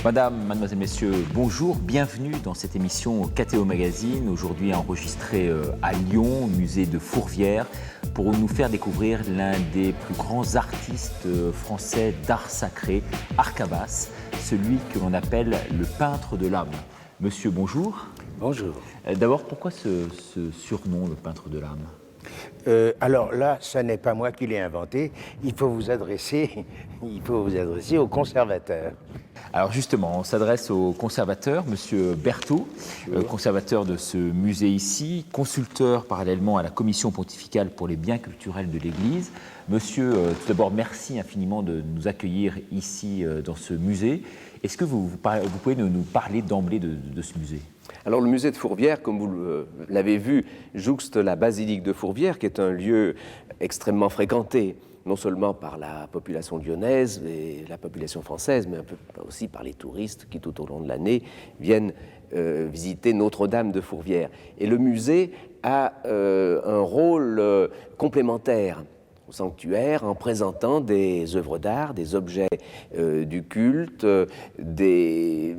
Madame, mademoiselle, messieurs, bonjour, bienvenue dans cette émission KTO Magazine, aujourd'hui enregistrée à Lyon, au musée de Fourvière, pour nous faire découvrir l'un des plus grands artistes français d'art sacré, Arcabas, celui que l'on appelle le peintre de l'âme. Monsieur, bonjour. Bonjour. D'abord, pourquoi ce surnom, le peintre de l'âme ? Alors là, ce n'est pas moi qui l'ai inventé, il faut vous adresser au conservateur. Alors justement, on s'adresse au conservateur, Monsieur Berthaud, conservateur de ce musée ici, consulteur parallèlement à la Commission pontificale pour les biens culturels de l'Église. Monsieur, tout d'abord, merci infiniment de nous accueillir ici dans ce musée. Est-ce que vous pouvez nous parler d'emblée de ce musée ? Alors le musée de Fourvière, comme vous l'avez vu, jouxte la basilique de Fourvière, qui est un lieu extrêmement fréquenté, non seulement par la population lyonnaise et la population française, mais un peu aussi par les touristes qui, tout au long de l'année, viennent visiter Notre-Dame de Fourvière. Et le musée a un rôle complémentaire au sanctuaire en présentant des œuvres d'art, des objets du culte, des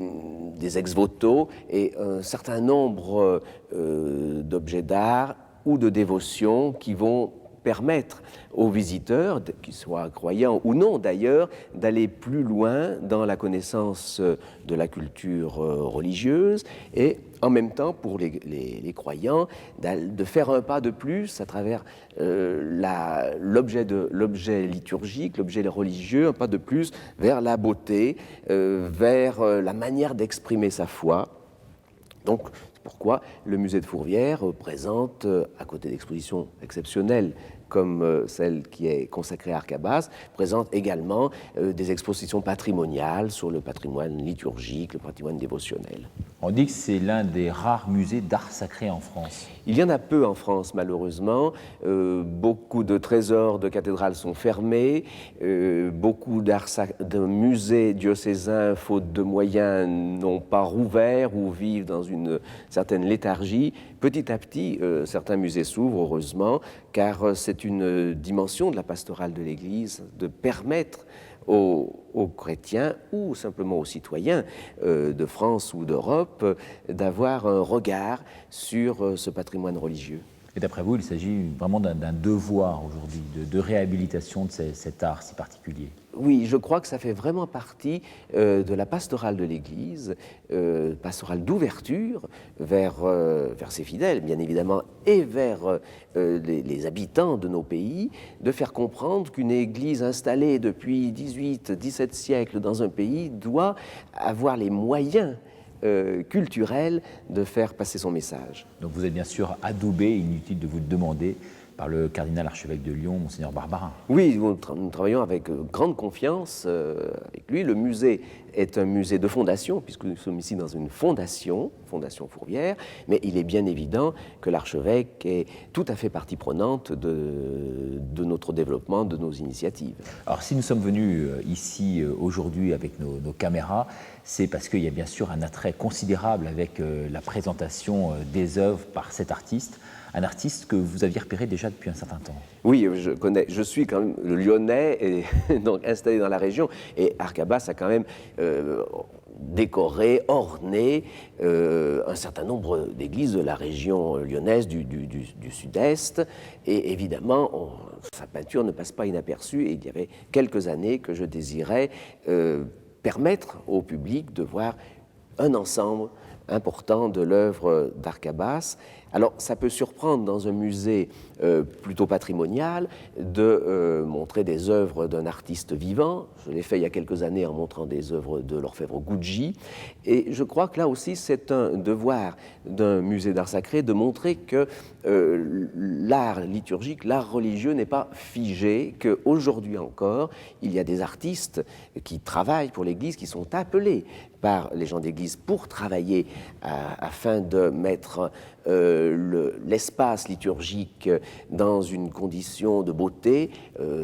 ex-voto et un certain nombre d'objets d'art ou de dévotion qui vont permettre aux visiteurs, qu'ils soient croyants ou non d'ailleurs, d'aller plus loin dans la connaissance de la culture religieuse et en même temps pour les croyants de faire un pas de plus à travers l'objet liturgique, l'objet religieux, un pas de plus vers la beauté, vers la manière d'exprimer sa foi. Donc, c'est pourquoi le musée de Fourvière présente, à côté d'expositions exceptionnelles comme celle qui est consacrée à Arcabas, présente également des expositions patrimoniales sur le patrimoine liturgique, le patrimoine dévotionnel. On dit que c'est l'un des rares musées d'art sacré en France. Il y en a peu en France, malheureusement. Beaucoup de trésors de cathédrales sont fermés. Beaucoup de musées diocésains, faute de moyens, n'ont pas rouvert ou vivent dans une certaine léthargie. Petit à petit, certains musées s'ouvrent, heureusement, car c'est une dimension de la pastorale de l'Église de permettre aux chrétiens ou simplement aux citoyens de France ou d'Europe d'avoir un regard sur ce patrimoine religieux. Et d'après vous, il s'agit vraiment d'un devoir aujourd'hui, de réhabilitation de cet art si particulier. Oui, je crois que ça fait vraiment partie de la pastorale de l'Église, pastorale d'ouverture vers ses fidèles, bien évidemment, et vers les habitants de nos pays, de faire comprendre qu'une Église installée depuis 18-17 siècles dans un pays doit avoir les moyens culturel de faire passer son message. Donc vous êtes bien sûr adoubé, inutile de vous le demander, par le cardinal archevêque de Lyon, Monseigneur Barbarin. Oui, nous travaillons avec grande confiance avec lui. Le musée est un musée de fondation, puisque nous sommes ici dans une fondation Fourvière, mais il est bien évident que l'archevêque est tout à fait partie prenante de notre développement, de nos initiatives. Alors si nous sommes venus ici aujourd'hui avec nos caméras, c'est parce qu'il y a bien sûr un attrait considérable avec la présentation des œuvres par cet artiste, un artiste que vous aviez repéré déjà depuis un certain temps. Oui, je suis quand même le Lyonnais, et donc installé dans la région, et Arcabas a quand même décoré, orné un certain nombre d'églises de la région lyonnaise du sud-est, et évidemment, sa peinture ne passe pas inaperçue, et il y avait quelques années que je désirais permettre au public de voir un ensemble important de l'œuvre d'Arcabas. Alors, ça peut surprendre dans un musée plutôt patrimonial de montrer des œuvres d'un artiste vivant. Je l'ai fait il y a quelques années en montrant des œuvres de l'orfèvre Gucci. Et je crois que là aussi, c'est un devoir d'un musée d'art sacré de montrer que l'art liturgique, l'art religieux n'est pas figé, qu'aujourd'hui encore, il y a des artistes qui travaillent pour l'Église, qui sont appelés par les gens d'Église pour travailler afin de mettre l'espace liturgique dans une condition de beauté,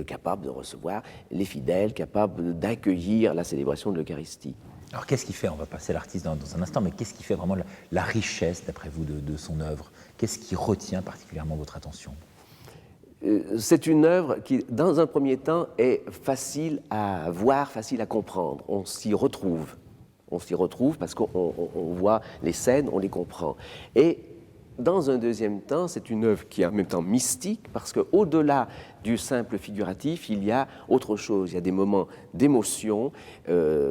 capable de recevoir les fidèles, capable d'accueillir la célébration de l'Eucharistie. Alors qu'est-ce qui fait, on va passer à l'artiste dans un instant, mais qu'est-ce qui fait vraiment la richesse, d'après vous, de son œuvre ? Qu'est-ce qui retient particulièrement votre attention ? C'est une œuvre qui, dans un premier temps, est facile à voir, facile à comprendre. On s'y retrouve. On s'y retrouve parce qu'on voit les scènes, on les comprend. Et dans un deuxième temps, c'est une œuvre qui est en même temps mystique parce qu'au-delà du simple figuratif, il y a autre chose. Il y a des moments d'émotion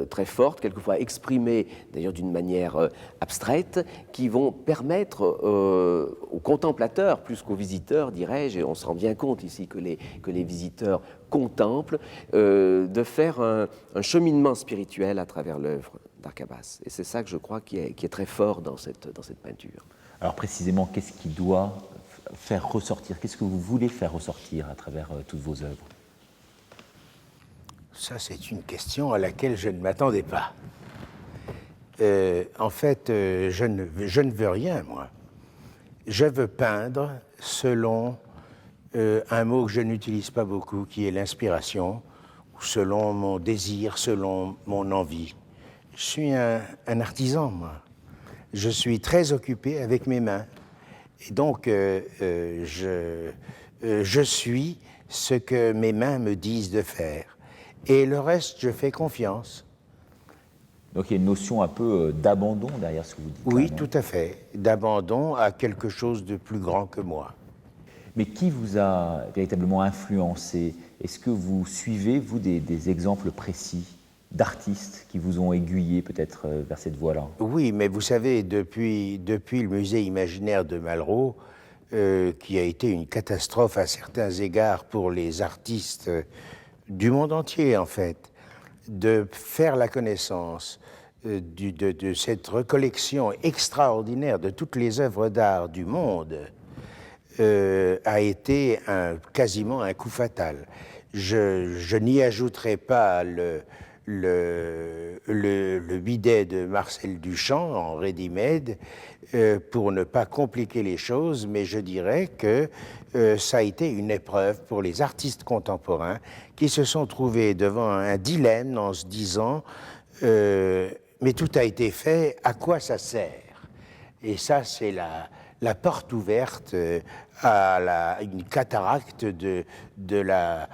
très fortes, quelquefois exprimées d'ailleurs d'une manière abstraite, qui vont permettre aux contemplateurs, plus qu'aux visiteurs, dirais-je, et on se rend bien compte ici que les visiteurs contemplent, de faire un cheminement spirituel à travers l'œuvre d'Arcabas. Et c'est ça que je crois qui est très fort dans cette peinture. Alors précisément, qu'est-ce qui doit faire ressortir, qu'est-ce que vous voulez faire ressortir à travers toutes vos œuvres? Ça, c'est une question à laquelle je ne m'attendais pas. En fait, je ne veux rien, moi. Je veux peindre selon un mot que je n'utilise pas beaucoup, qui est l'inspiration, ou selon mon désir, selon mon envie. Je suis un artisan, moi. Je suis très occupé avec mes mains. Et donc, je suis ce que mes mains me disent de faire. Et le reste, je fais confiance. Donc il y a une notion un peu d'abandon derrière ce que vous dites. Oui, là, tout à fait. D'abandon à quelque chose de plus grand que moi. Mais qui vous a véritablement influencé? Est-ce que vous suivez, vous, des exemples précis d'artistes qui vous ont aiguillé peut-être vers cette voie-là? Oui, mais vous savez, depuis le musée imaginaire de Malraux, qui a été une catastrophe à certains égards pour les artistes du monde entier, en fait, de faire la connaissance de cette recollection extraordinaire de toutes les œuvres d'art du monde a été quasiment un coup fatal. Je n'y ajouterai pas le bidet de Marcel Duchamp en ready-made pour ne pas compliquer les choses, mais je dirais que ça a été une épreuve pour les artistes contemporains qui se sont trouvés devant un dilemme en se disant mais tout a été fait, à quoi ça sert? Et ça, c'est la porte ouverte à une cataracte de la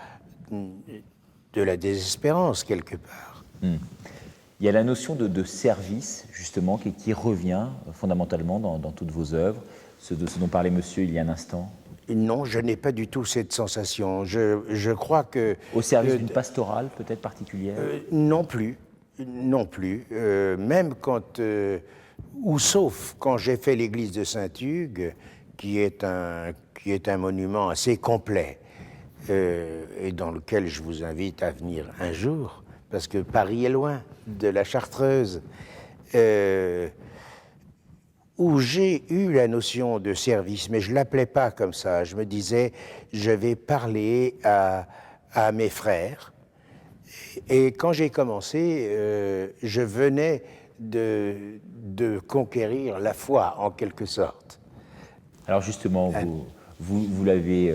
désespérance, quelque part. Il y a la notion de service, justement, qui revient fondamentalement dans toutes vos œuvres, ce dont parlait monsieur il y a un instant. Non, je n'ai pas du tout cette sensation. Je crois que... Au service d'une pastorale peut-être particulière? Non plus. Non plus. Même quand... ou sauf quand j'ai fait l'église de Saint-Hugues, qui est un monument assez complet, et dans lequel je vous invite à venir un jour, parce que Paris est loin de la Chartreuse, où j'ai eu la notion de service, mais je ne l'appelais pas comme ça. Je me disais, je vais parler à mes frères. Et quand j'ai commencé, je venais de conquérir la foi, en quelque sorte. Alors justement, vous l'avez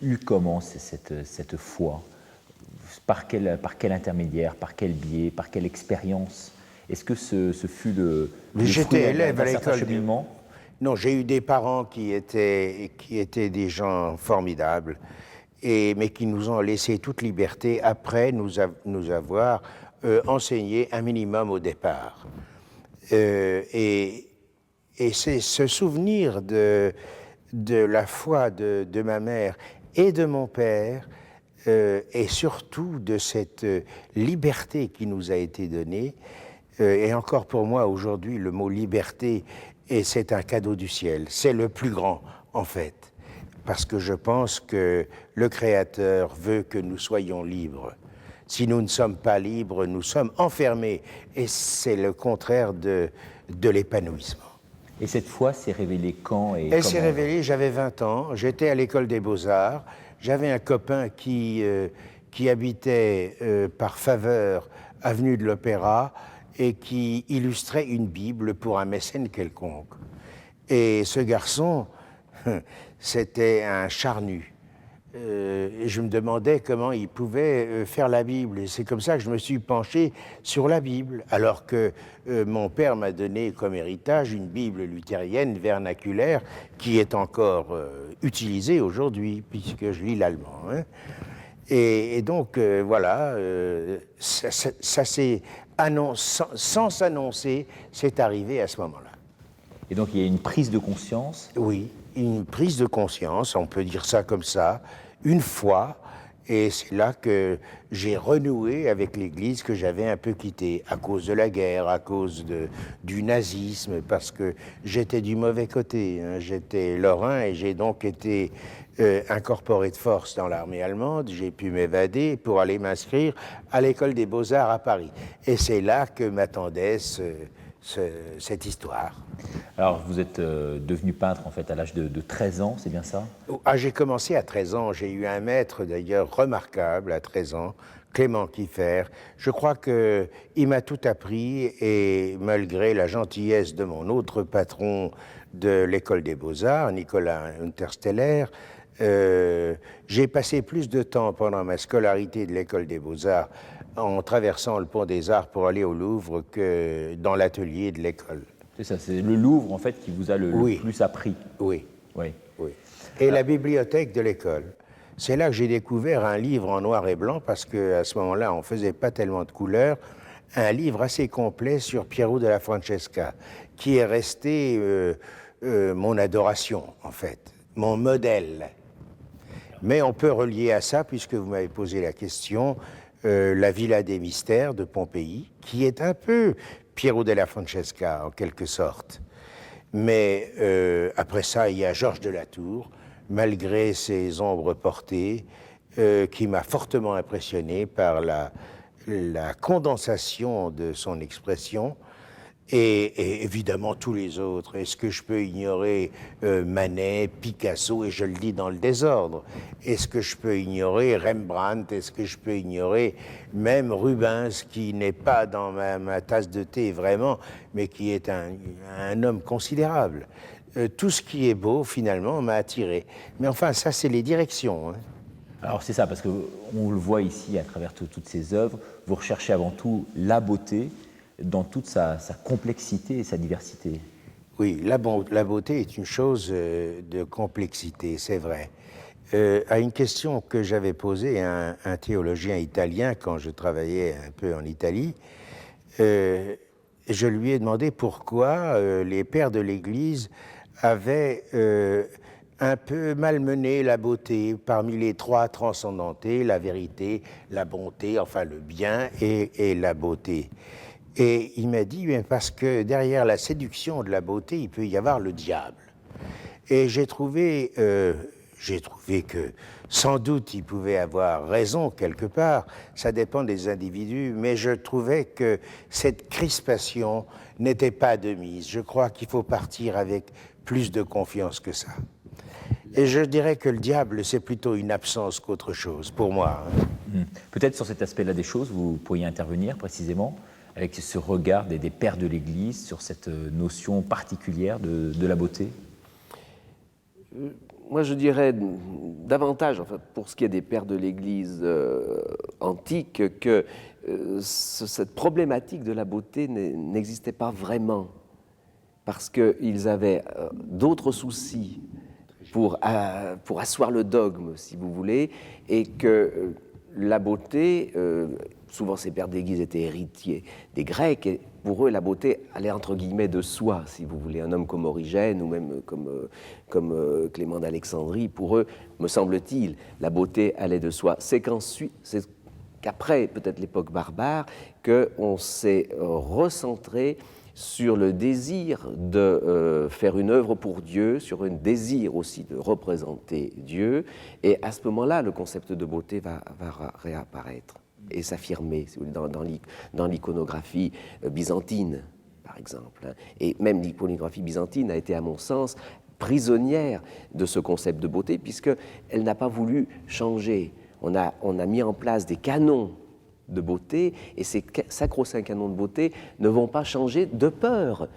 eu comment, cette foi? Par quel intermédiaire, par quel biais, par quelle expérience? Est-ce que ce fut le J'étais élève à l'école. Cheminement? Non, j'ai eu des parents qui étaient des gens formidables, mais qui nous ont laissé toute liberté après nous avoir enseigné un minimum au départ. Et c'est ce souvenir de la foi de ma mère et de mon père, et surtout de cette liberté qui nous a été donnée. Et encore pour moi, aujourd'hui, le mot liberté, c'est un cadeau du ciel. C'est le plus grand, en fait. Parce que je pense que le Créateur veut que nous soyons libres. Si nous ne sommes pas libres, nous sommes enfermés. Et c'est le contraire de l'épanouissement. Et cette foi s'est révélée quand et Elle s'est révélée, j'avais 20 ans, j'étais à l'école des Beaux-Arts, j'avais un copain qui habitait par faveur avenue de l'Opéra et qui illustrait une Bible pour un mécène quelconque. Et ce garçon, c'était un charnu. Et je me demandais comment il pouvait faire la Bible. Et c'est comme ça que je me suis penché sur la Bible, alors que mon père m'a donné comme héritage une Bible luthérienne vernaculaire qui est encore utilisée aujourd'hui, puisque je lis l'allemand. Hein. Et donc, voilà, ça s'est sans s'annoncer, c'est arrivé à ce moment-là. Et donc il y a une prise de conscience. Oui, une prise de conscience, on peut dire ça comme ça, une fois, et c'est là que j'ai renoué avec l'Église que j'avais un peu quittée, à cause de la guerre, à cause du nazisme, parce que j'étais du mauvais côté, hein. J'étais lorrain et j'ai donc été incorporé de force dans l'armée allemande. J'ai pu m'évader pour aller m'inscrire à l'école des Beaux-Arts à Paris. Et c'est là que m'attendait cette histoire. Alors vous êtes devenu peintre en fait à l'âge de 13 ans, c'est bien ça? Ah, j'ai commencé à 13 ans. J'ai eu un maître d'ailleurs remarquable à 13 ans, Clément Kieffer. Je crois qu'il m'a tout appris et malgré la gentillesse de mon autre patron de l'école des Beaux-Arts, Nicolas Untersteller, j'ai passé plus de temps pendant ma scolarité de l'école des Beaux-Arts en traversant le pont des Arts pour aller au Louvre que dans l'atelier de l'école. C'est ça, c'est le Louvre en fait qui vous a le plus appris. Oui. Oui. Oui. Et la bibliothèque de l'école. C'est là que j'ai découvert un livre en noir et blanc, parce qu'à ce moment-là, on ne faisait pas tellement de couleurs, un livre assez complet sur Piero della Francesca, qui est resté mon adoration, en fait, mon modèle. Mais on peut relier à ça, puisque vous m'avez posé la question, la Villa des Mystères de Pompéi, qui est un peu Piero della Francesca, en quelque sorte. Mais après ça, il y a Georges de la Tour, malgré ses ombres portées, qui m'a fortement impressionné par la condensation de son expression, et évidemment tous les autres. Est-ce que je peux ignorer Manet, Picasso, et je le dis dans le désordre? Est-ce que je peux ignorer Rembrandt? Est-ce que je peux ignorer même Rubens, qui n'est pas dans ma tasse de thé vraiment, mais qui est un homme considérable? Tout ce qui est beau, finalement, m'a attiré. Mais enfin, ça, c'est les directions, hein. Alors c'est ça, parce qu'on le voit ici à travers toutes ces œuvres, vous recherchez avant tout la beauté dans toute sa complexité et sa diversité. Oui, la beauté est une chose de complexité, c'est vrai. À une question que j'avais posée à un théologien italien quand je travaillais un peu en Italie, je lui ai demandé pourquoi les pères de l'Église avaient un peu malmené la beauté parmi les trois transcendantés, la vérité, la bonté, enfin le bien et la beauté. Et il m'a dit, parce que derrière la séduction de la beauté, il peut y avoir le diable. Et j'ai trouvé que sans doute il pouvait avoir raison quelque part, ça dépend des individus, mais je trouvais que cette crispation n'était pas de mise. Je crois qu'il faut partir avec plus de confiance que ça. Et je dirais que le diable, c'est plutôt une absence qu'autre chose, pour moi, hein. Peut-être sur cet aspect-là des choses, vous pourriez intervenir précisément avec ce regard des pères de l'Église sur cette notion particulière de la beauté? Moi, je dirais davantage, enfin, pour ce qui est des pères de l'Église antique, que cette problématique de la beauté n'existait pas vraiment, parce qu'ils avaient d'autres soucis pour asseoir le dogme, si vous voulez, et que la beauté, souvent ces pères d'Église étaient héritiers des Grecs, et pour eux la beauté allait entre guillemets de soi, si vous voulez. Un homme comme Origène ou même comme Clément d'Alexandrie, pour eux, me semble-t-il, la beauté allait de soi. C'est qu'après peut-être l'époque barbare, qu'on s'est recentré sur le désir de faire une œuvre pour Dieu, sur un désir aussi de représenter Dieu, et à ce moment-là, le concept de beauté va réapparaître et s'affirmer dans l'iconographie byzantine, par exemple. Et même l'iconographie byzantine a été, à mon sens, prisonnière de ce concept de beauté, puisqu'elle n'a pas voulu changer. On a mis en place des canons de beauté, et ces sacro-saints canons de beauté ne vont pas changer de peur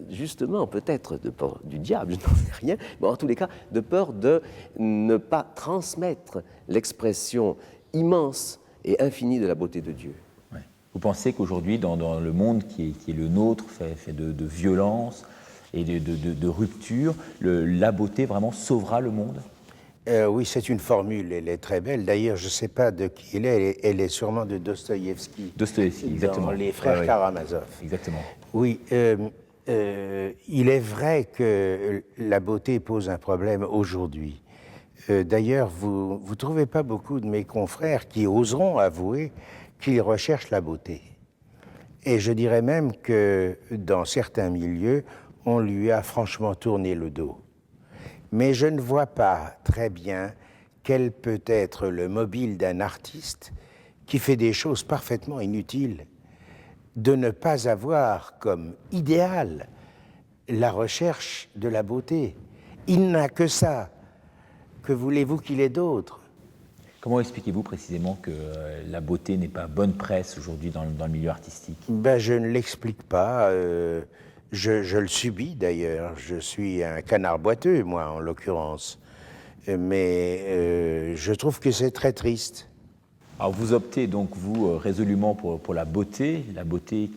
justement, peut-être de peur du diable, je n'en sais rien, mais en tous les cas, de peur de ne pas transmettre l'expression immense et infinie de la beauté de Dieu. Ouais. Vous pensez qu'aujourd'hui, dans le monde qui est le nôtre, fait de violence et de rupture, la beauté vraiment sauvera le monde? Oui, c'est une formule, elle est très belle. D'ailleurs, je ne sais pas de qui elle est sûrement de Dostoïevski. Dostoïevski, exactement. Dans Les Frères Karamazov. Exactement. Oui, il est vrai que la beauté pose un problème aujourd'hui. D'ailleurs, vous ne trouvez pas beaucoup de mes confrères qui oseront avouer qu'ils recherchent la beauté. Et je dirais même que dans certains milieux, on lui a franchement tourné le dos. Mais je ne vois pas très bien quel peut être le mobile d'un artiste qui fait des choses parfaitement inutiles, de ne pas avoir comme idéal la recherche de la beauté. Il n'a que ça. Que voulez-vous qu'il ait d'autre? Comment expliquez-vous précisément que la beauté n'est pas bonne presse aujourd'hui dans le milieu artistique? Ben, je ne l'explique pas. Je le subis d'ailleurs. Je suis un canard boiteux, moi, en l'occurrence. Mais je trouve que c'est très triste. Alors vous optez donc, vous, résolument pour la beauté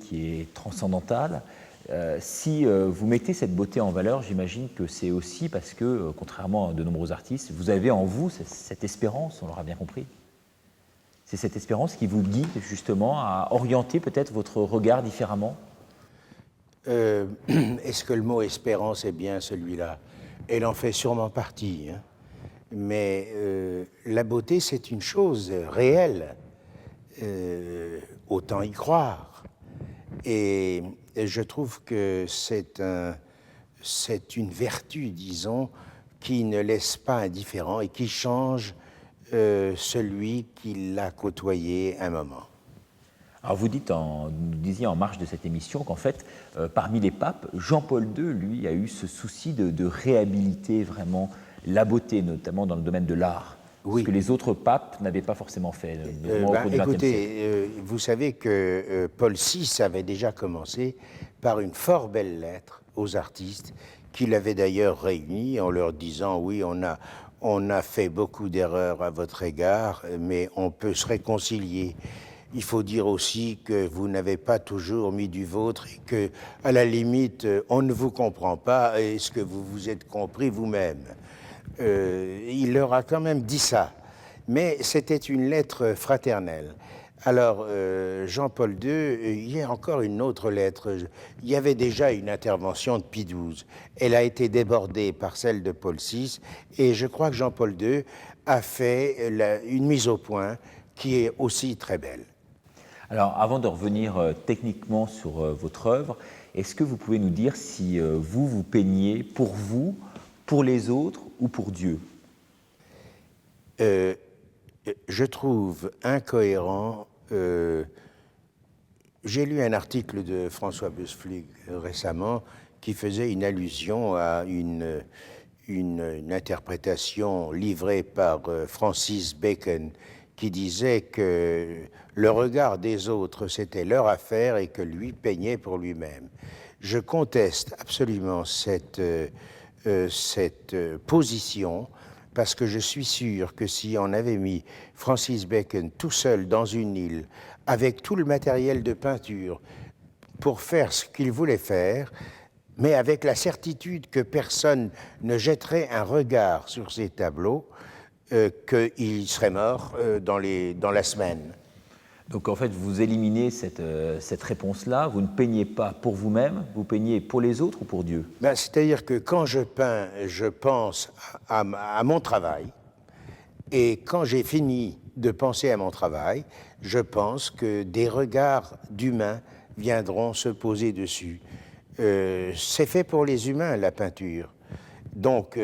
qui est transcendantale. Si vous mettez cette beauté en valeur, j'imagine que c'est aussi parce que, contrairement à de nombreux artistes, vous avez en vous cette espérance, on l'aura bien compris. C'est cette espérance qui vous guide justement à orienter peut-être votre regard différemment? Est-ce que le mot espérance est bien celui-là? Elle en fait sûrement partie, hein. Mais la beauté, c'est une chose réelle. Autant y croire. Et je trouve que c'est une vertu, disons, qui ne laisse pas indifférent et qui change celui qui l'a côtoyé un moment. Alors vous disiez en marge de cette émission qu'en fait, parmi les papes, Jean-Paul II, lui, a eu ce souci de réhabiliter vraiment la beauté, notamment dans le domaine de l'art. Oui. Ce que les autres papes n'avaient pas forcément fait. Écoutez, vous savez que Paul VI avait déjà commencé par une fort belle lettre aux artistes, qu'il avait d'ailleurs réunis en leur disant « Oui, on a fait beaucoup d'erreurs à votre égard, mais on peut se réconcilier. Il faut dire aussi que vous n'avez pas toujours mis du vôtre et que, à la limite, on ne vous comprend pas. Est-ce que vous vous êtes compris vous-même » Il leur a quand même dit ça. Mais c'était une lettre fraternelle. Alors, Jean-Paul II, il y a encore une autre lettre. Il y avait déjà une intervention de Pie XII. Elle a été débordée par celle de Paul VI. Et je crois que Jean-Paul II a fait une mise au point qui est aussi très belle. Alors, avant de revenir techniquement sur votre œuvre, est-ce que vous pouvez nous dire si vous peignez pour vous, pour les autres ou pour Dieu? Je trouve incohérent. J'ai lu un article de François Boesflug récemment qui faisait une allusion à une interprétation livrée par Francis Bacon qui disait que le regard des autres, c'était leur affaire et que lui peignait pour lui-même. Je conteste absolument cette position parce que je suis sûr que si on avait mis Francis Bacon tout seul dans une île avec tout le matériel de peinture pour faire ce qu'il voulait faire, mais avec la certitude que personne ne jetterait un regard sur ses tableaux, qu'il serait mort dans la semaine. Donc en fait, vous éliminez cette réponse-là, vous ne peignez pas pour vous-même, vous peignez pour les autres ou pour Dieu? Ben, c'est-à-dire que quand je peins, je pense à mon travail, et quand j'ai fini de penser à mon travail, je pense que des regards d'humains viendront se poser dessus. C'est fait pour les humains, la peinture. Donc,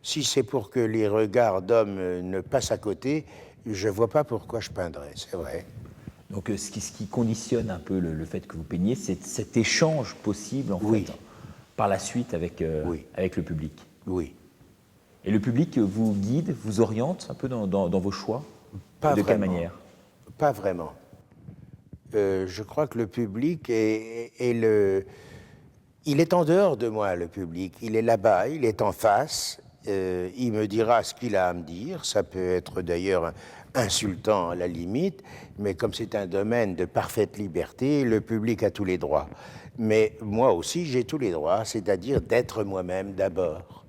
si c'est pour que les regards d'hommes ne passent à côté, je ne vois pas pourquoi je peindrais, c'est vrai. Donc, ce qui conditionne un peu le fait que vous peigniez, c'est cet échange possible, en fait, par la suite avec le public. Oui. Et le public vous guide, vous oriente un peu dans vos choix? Pas de vraiment. quelle manière? Pas vraiment. Je crois que le public il est en dehors de moi, le public. Il est là-bas, il est en face. Il me dira ce qu'il a à me dire. Ça peut être d'ailleurs insultant à la limite, mais comme c'est un domaine de parfaite liberté, le public a tous les droits. Mais moi aussi, j'ai tous les droits, c'est-à-dire d'être moi-même d'abord.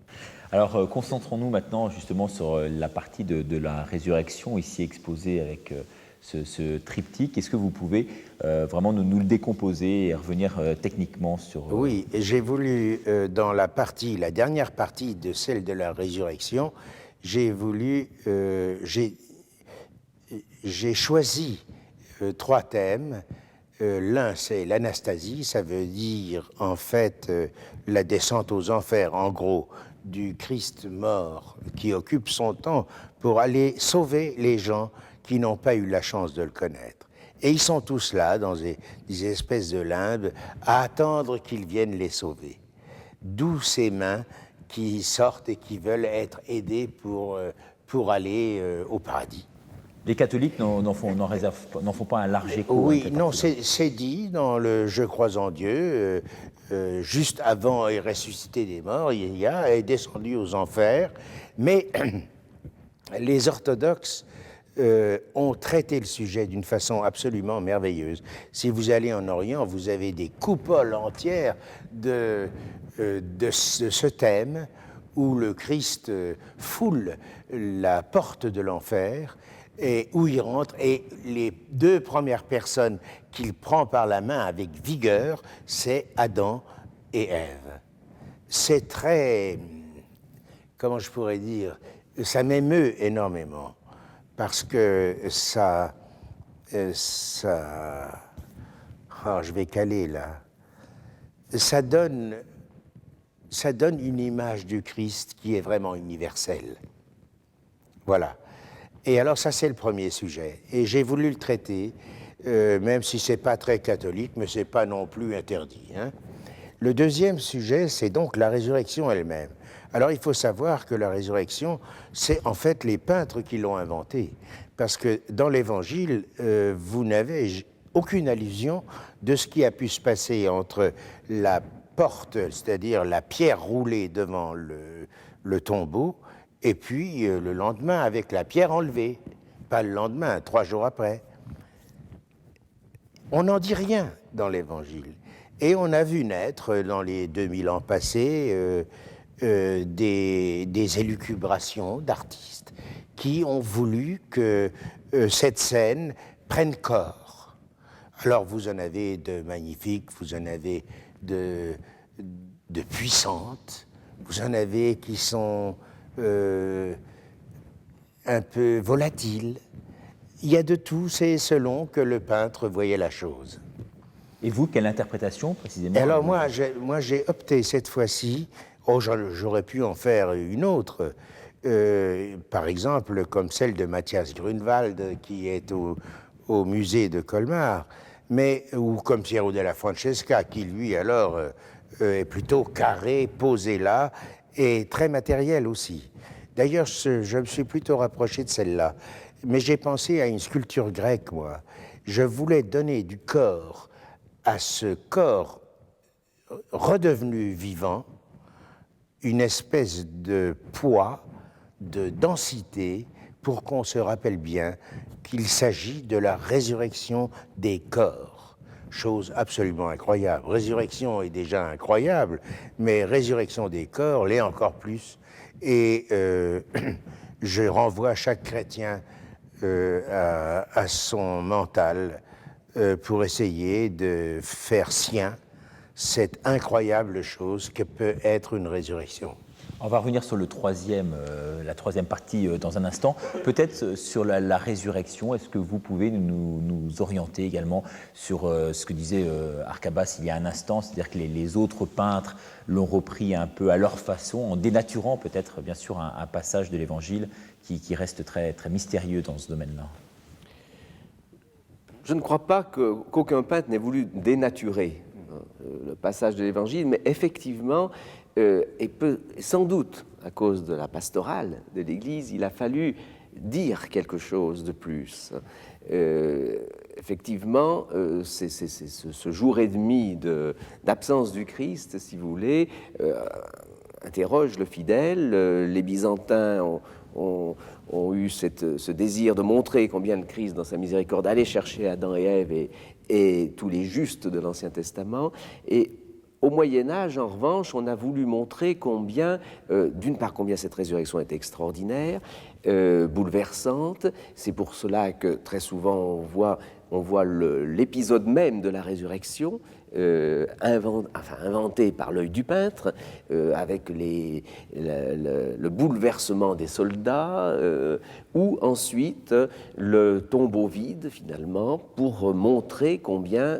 Alors, concentrons-nous maintenant justement sur la partie de la résurrection, ici exposée avec ce triptyque. Est-ce que vous pouvez vraiment nous le décomposer et revenir techniquement sur... Oui, j'ai voulu, dans la dernière partie de celle de la résurrection, j'ai choisi 3 thèmes. L'un, c'est l'anastasie, ça veut dire en fait la descente aux enfers, en gros, du Christ mort qui occupe son temps pour aller sauver les gens qui n'ont pas eu la chance de le connaître. Et ils sont tous là, dans des espèces de limbes, à attendre qu'il vienne les sauver. D'où ces mains qui sortent et qui veulent être aidées pour aller au paradis. Les catholiques n'en font pas un large écho. Oui, non, c'est dit dans le « Je crois en Dieu », juste avant est ressuscité des morts, il est descendu aux enfers, mais les orthodoxes ont traité le sujet d'une façon absolument merveilleuse. Si vous allez en Orient, vous avez des coupoles entières de ce thème où le Christ foule la porte de l'enfer et où il rentre, et les 2 premières personnes qu'il prend par la main avec vigueur, c'est Adam et Ève. C'est très, comment je pourrais dire, ça m'émeut énormément, parce que ça je vais caler là, ça donne une image du Christ qui est vraiment universelle. Voilà. Et alors ça, c'est le premier sujet. Et j'ai voulu le traiter, même si c'est pas très catholique, mais c'est pas non plus interdit, hein. Le deuxième sujet, c'est donc la résurrection elle-même. Alors il faut savoir que la résurrection, c'est en fait les peintres qui l'ont inventée. Parce que dans l'Évangile, vous n'avez aucune allusion de ce qui a pu se passer entre la porte, c'est-à-dire la pierre roulée devant le tombeau, et puis le lendemain avec la pierre enlevée. Pas le lendemain, 3 jours après. On n'en dit rien dans l'Évangile. Et on a vu naître dans les 2000 ans passés des élucubrations d'artistes qui ont voulu que cette scène prenne corps. Alors vous en avez de magnifiques, vous en avez de puissantes, vous en avez qui sont un peu volatiles. Il y a de tout, c'est selon que le peintre voyait la chose. Et vous, quelle interprétation précisément? Alors moi, j'ai opté cette fois-ci, j'aurais pu en faire une autre, par exemple comme celle de Matthias Grunewald qui est au musée de Colmar, ou comme Piero della Francesca qui lui alors est plutôt carré, posé là, et très matériel aussi. D'ailleurs, je me suis plutôt rapproché de celle-là, mais j'ai pensé à une sculpture grecque, moi. Je voulais donner du corps à ce corps redevenu vivant, une espèce de poids, de densité, pour qu'on se rappelle bien qu'il s'agit de la résurrection des corps. Chose absolument incroyable. Résurrection est déjà incroyable, mais résurrection des corps l'est encore plus. Et je renvoie chaque chrétien à son mental pour essayer de faire sien cette incroyable chose que peut être une résurrection. On va revenir sur la troisième partie dans un instant. Peut-être sur la résurrection, est-ce que vous pouvez nous orienter également sur ce que disait Arcabas il y a un instant, c'est-à-dire que les autres peintres l'ont repris un peu à leur façon, en dénaturant peut-être bien sûr un passage de l'Évangile qui reste très, très mystérieux dans ce domaine-là. Je ne crois pas qu'aucun peintre n'ait voulu dénaturer le passage de l'Évangile, mais effectivement, et sans doute à cause de la pastorale de l'Église, il a fallu dire quelque chose de plus. Effectivement, ce jour et demi d'absence du Christ, si vous voulez, interroge le fidèle. Les Byzantins ont eu ce désir de montrer combien le Christ, dans sa miséricorde, allait chercher Adam et Ève et tous les justes de l'Ancien Testament. Et Au Moyen-Âge, en revanche, on a voulu montrer combien, d'une part, combien cette résurrection est extraordinaire, bouleversante. C'est pour cela que très souvent on voit l'épisode même de la résurrection inventé par l'œil du peintre, avec le bouleversement des soldats, ou ensuite le tombeau vide, finalement, pour montrer combien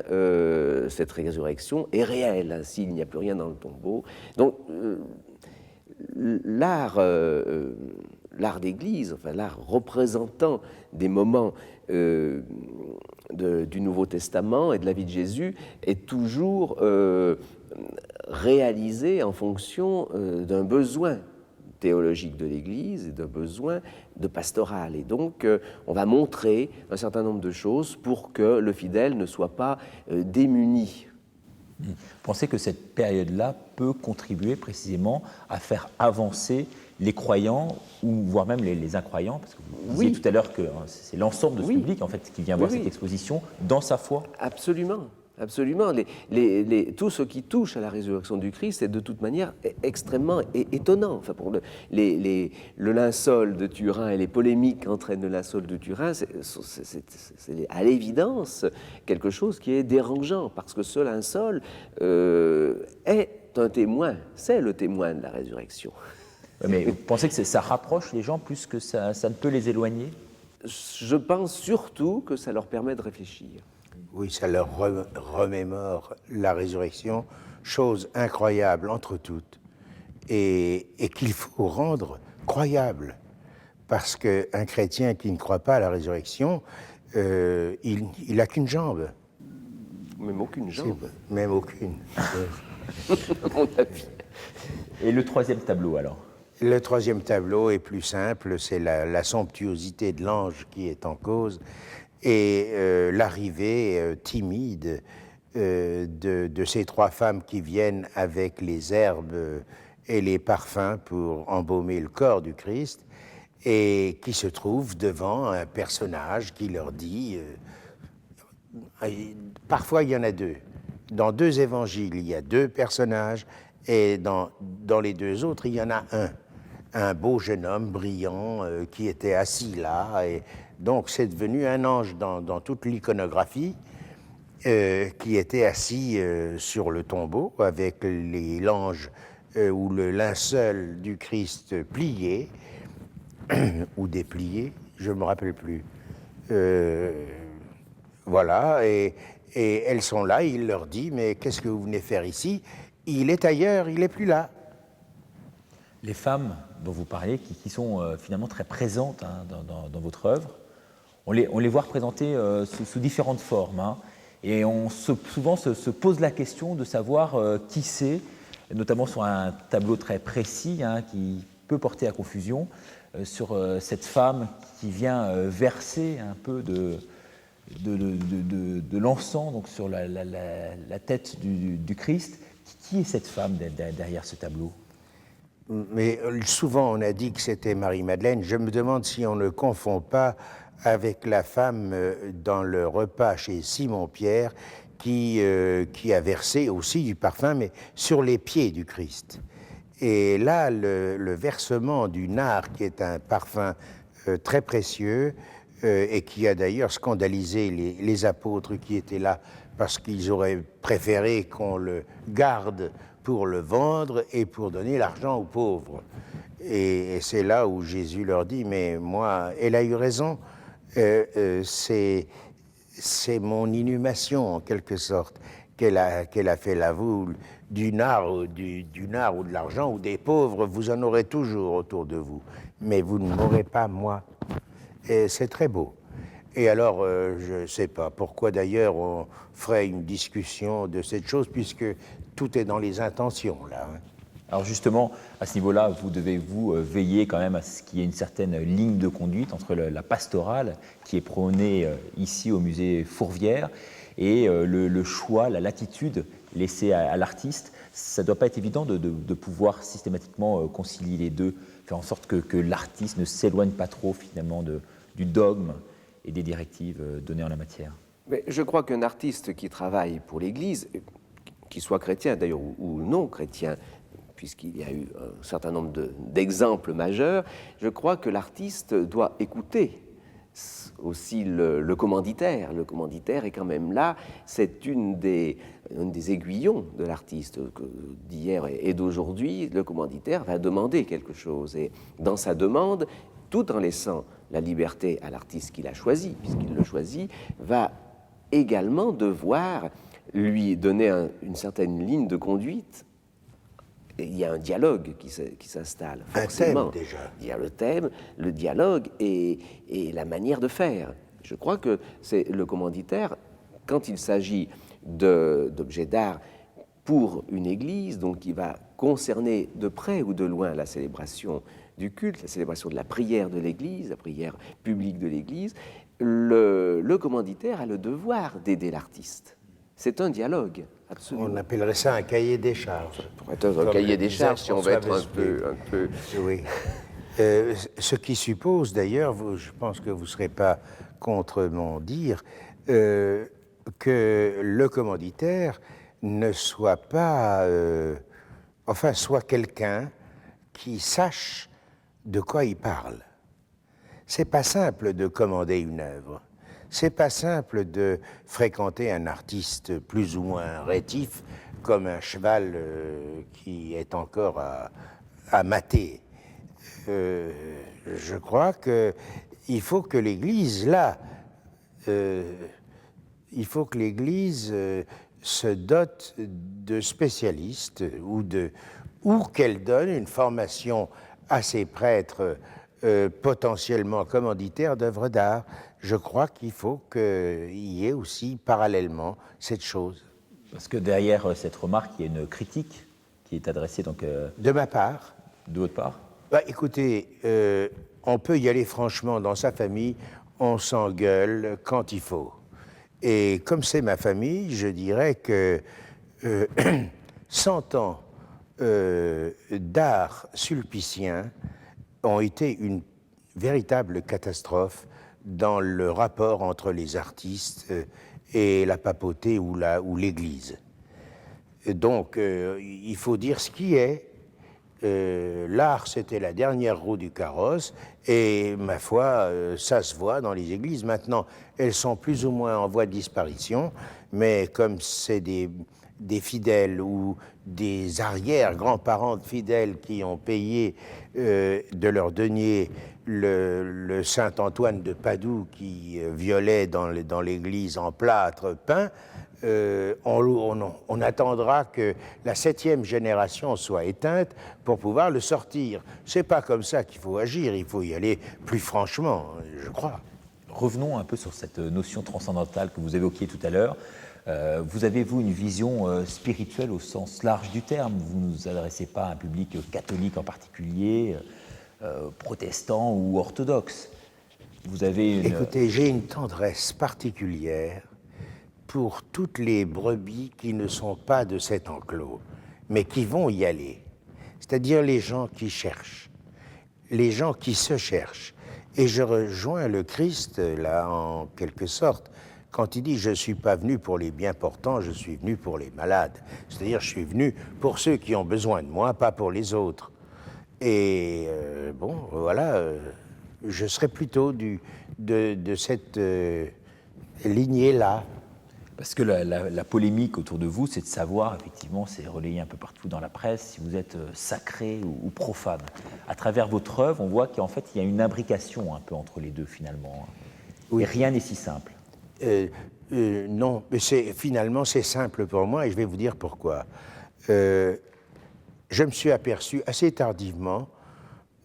cette résurrection est réelle, hein, s'il n'y a plus rien dans le tombeau. Donc, l'art d'Église, enfin l'art représentant des moments du Nouveau Testament et de la vie de Jésus est toujours réalisé en fonction d'un besoin théologique de l'Église et d'un besoin de pastoral. Et donc, on va montrer un certain nombre de choses pour que le fidèle ne soit pas démuni. Vous pensez que cette période-là peut contribuer précisément à faire avancer les croyants, ou voire même les incroyants, parce que vous disiez tout à l'heure que c'est l'ensemble de ce public en fait, qui vient voir cette exposition dans sa foi? Absolument. Absolument. Tout ce qui touche à la résurrection du Christ est de toute manière extrêmement étonnant. Enfin, pour le linceul de Turin et les polémiques qu'entraîne le linceul de Turin, c'est à l'évidence quelque chose qui est dérangeant, parce que ce linceul est un témoin, c'est le témoin de la résurrection. Mais vous pensez que ça rapproche les gens plus que ça ne peut les éloigner? Je pense surtout que ça leur permet de réfléchir. Oui, ça leur remémore la résurrection, chose incroyable entre toutes, et qu'il faut rendre croyable. Parce qu'un chrétien qui ne croit pas à la résurrection, il n'a qu'une jambe. Même aucune jambe. Même aucune. À mon avis. Et le troisième tableau, alors? Le troisième tableau est plus simple, c'est la somptuosité de l'ange qui est en cause, et l'arrivée timide de ces trois femmes qui viennent avec les herbes et les parfums pour embaumer le corps du Christ, et qui se trouvent devant un personnage qui leur dit... parfois, il y en a deux. Dans deux évangiles, il y a deux personnages, et dans les deux autres, il y en a un beau jeune homme brillant qui était assis là, et donc c'est devenu un ange dans toute l'iconographie, qui était assis sur le tombeau avec les langes ou le linceul du Christ plié ou déplié, je ne me rappelle plus. Voilà, et elles sont là, il leur dit, mais qu'est-ce que vous venez faire ici? Il est ailleurs, il n'est plus là. Les femmes dont vous parlez, qui sont finalement très présentes dans votre œuvre, on les voit représentées sous différentes formes, hein, et souvent se pose la question de savoir qui c'est, notamment sur un tableau très précis, hein, qui peut porter à confusion, sur cette femme qui vient verser un peu de l'encens donc sur la tête du Christ. Qui est cette femme derrière ce tableau? Mais souvent on a dit que c'était Marie-Madeleine. Je me demande si on ne confond pas avec la femme dans le repas chez Simon-Pierre qui a versé aussi du parfum, mais sur les pieds du Christ. Et là, le versement du nard, qui est un parfum très précieux, et qui a d'ailleurs scandalisé les apôtres qui étaient là, parce qu'ils auraient préféré qu'on le garde pour le vendre et pour donner l'argent aux pauvres. Et c'est là où Jésus leur dit, mais moi, elle a eu raison, c'est mon inhumation en quelque sorte qu'elle a fait la voule du nard ou de l'argent ou des pauvres, vous en aurez toujours autour de vous, mais vous ne m'aurez pas moi. Et c'est très beau. Et alors, je ne sais pas pourquoi d'ailleurs on ferait une discussion de cette chose, puisque tout est dans les intentions, là. Alors justement, à ce niveau-là, vous devez veiller quand même à ce qu'il y ait une certaine ligne de conduite entre la pastorale qui est prônée ici au musée Fourvière et le choix, la latitude laissée à l'artiste. Ça ne doit pas être évident de pouvoir systématiquement concilier les deux, faire en sorte que l'artiste ne s'éloigne pas trop finalement du dogme et des directives données en la matière. Mais je crois qu'un artiste qui travaille pour l'Église, qu'il soit chrétien d'ailleurs ou non chrétien, puisqu'il y a eu un certain nombre d'exemples majeurs, je crois que l'artiste doit écouter aussi le commanditaire. Le commanditaire est quand même là, c'est un des aiguillons de l'artiste d'hier et d'aujourd'hui. Le commanditaire va demander quelque chose, et dans sa demande, tout en laissant la liberté à l'artiste qu'il a choisi, puisqu'il le choisit, va également devoir lui donner une certaine ligne de conduite. Et il y a un dialogue qui s'installe, forcément. Un thème, déjà. Il y a le thème, le dialogue et la manière de faire. Je crois que c'est le commanditaire, quand il s'agit d'objets d'art pour une église, donc qui va concerner de près ou de loin la célébration du culte, la célébration de la prière de l'église, la prière publique de l'église, le commanditaire a le devoir d'aider l'artiste. C'est un dialogue, absolument. On appellerait ça un cahier des charges. Pour être un cahier des charges, si on veut être un peu... Oui. Ce qui suppose, d'ailleurs, je pense que vous ne serez pas contre mon dire, que le commanditaire ne soit pas... soit quelqu'un qui sache de quoi il parle. C'est pas simple de commander une œuvre. C'est pas simple de fréquenter un artiste plus ou moins rétif comme un cheval qui est encore à mater. Je crois qu'il faut que l'Église, se dote de spécialistes ou qu'elle donne une formation à ses prêtres potentiellement commanditaires d'œuvres d'art. Je crois qu'il faut qu'il y ait aussi parallèlement cette chose. Parce que derrière cette remarque, il y a une critique qui est adressée donc, de ma part. De votre part. Écoutez, on peut y aller franchement dans sa famille, on s'engueule quand il faut. Et comme c'est ma famille, je dirais que 100 ans d'art sulpicien ont été une véritable catastrophe dans le rapport entre les artistes et la papauté ou l'Église. Donc, il faut dire ce qui est. L'art, c'était la dernière roue du carrosse, et ma foi, ça se voit dans les églises. Maintenant, elles sont plus ou moins en voie de disparition, mais comme c'est des fidèles ou des arrière-grands-parents de fidèles qui ont payé de leur denier le Saint-Antoine de Padoue qui violait dans l'église en plâtre peint, on attendra que la 7e génération soit éteinte pour pouvoir le sortir. C'est pas comme ça qu'il faut agir, il faut y aller plus franchement, je crois. Revenons un peu sur cette notion transcendantale que vous évoquiez tout à l'heure. Vous avez, vous, une vision spirituelle au sens large du terme. Vous ne vous adressez pas à un public catholique en particulier, protestant ou orthodoxe. Vous avez Écoutez, j'ai une tendresse particulière pour toutes les brebis qui ne sont pas de cet enclos, mais qui vont y aller. C'est-à-dire les gens qui cherchent, les gens qui se cherchent. Et je rejoins le Christ, là, en quelque sorte, quand il dit « Je ne suis pas venu pour les bien portants, je suis venu pour les malades ». C'est-à-dire, je suis venu pour ceux qui ont besoin de moi, pas pour les autres. Et je serais plutôt de cette lignée-là. Parce que la polémique autour de vous, c'est de savoir, effectivement, c'est relayé un peu partout dans la presse, si vous êtes sacré ou profane. À travers votre œuvre, on voit qu'en fait, il y a une imbrication un peu entre les deux, finalement. Oui. Et rien n'est si simple. Non, mais finalement, c'est simple pour moi, et je vais vous dire pourquoi. Je me suis aperçu assez tardivement,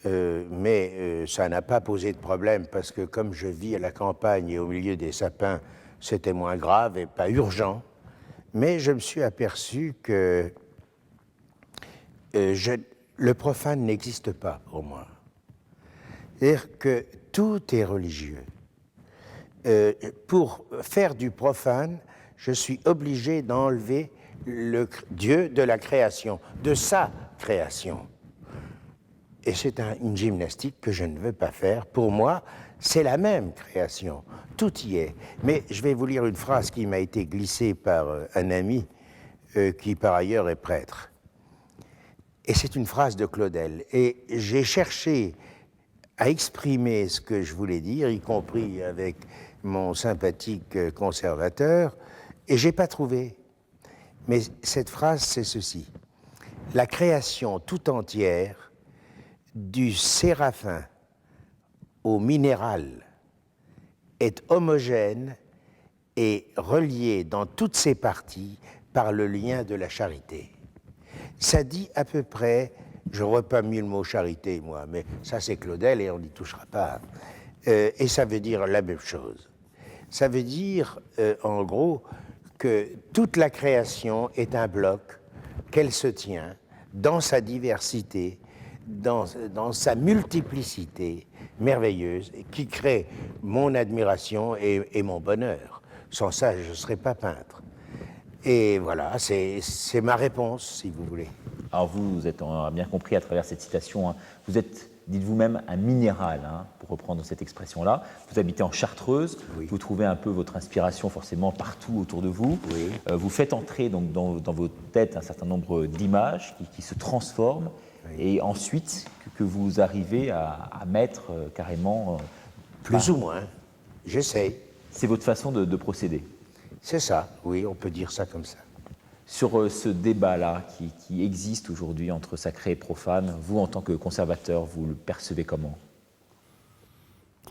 mais ça n'a pas posé de problème, parce que comme je vis à la campagne et au milieu des sapins, c'était moins grave et pas urgent, mais je me suis aperçu que le profane n'existe pas pour moi. C'est-à-dire que tout est religieux. Pour faire du profane, je suis obligé d'enlever le Dieu de la création, de sa création. Et c'est une gymnastique que je ne veux pas faire. Pour moi, c'est la même création. Tout y est. Mais je vais vous lire une phrase qui m'a été glissée par un ami qui par ailleurs est prêtre. Et c'est une phrase de Claudel. Et j'ai cherché à exprimer ce que je voulais dire, y compris avec mon sympathique conservateur, et j'ai pas trouvé. Mais cette phrase, c'est ceci. La création tout entière, du séraphin au minéral, est homogène et reliée dans toutes ses parties par le lien de la charité. Ça dit à peu près, je n'aurais pas mis le mot charité, moi, mais ça c'est Claudel et on n'y touchera pas. Et ça veut dire la même chose. Ça veut dire, en gros, que toute la création est un bloc, qu'elle se tient dans sa diversité, dans sa multiplicité merveilleuse, qui crée mon admiration et mon bonheur. Sans ça, je ne serais pas peintre. Et voilà, c'est ma réponse, si vous voulez. Alors vous êtes, on a bien compris à travers cette citation, hein, vous êtes, dites vous-même, un minéral, hein, pour reprendre cette expression-là. Vous habitez en Chartreuse, oui. Vous trouvez un peu votre inspiration forcément partout autour de vous. Oui. Vous faites entrer donc, dans vos têtes un certain nombre d'images qui se transforment, oui. Et ensuite que vous arrivez à mettre carrément... Plus ou moins, j'essaye. C'est votre façon de procéder. C'est ça, oui, on peut dire ça comme ça. Sur ce débat-là qui existe aujourd'hui entre sacré et profane, vous, en tant que conservateur, vous le percevez comment?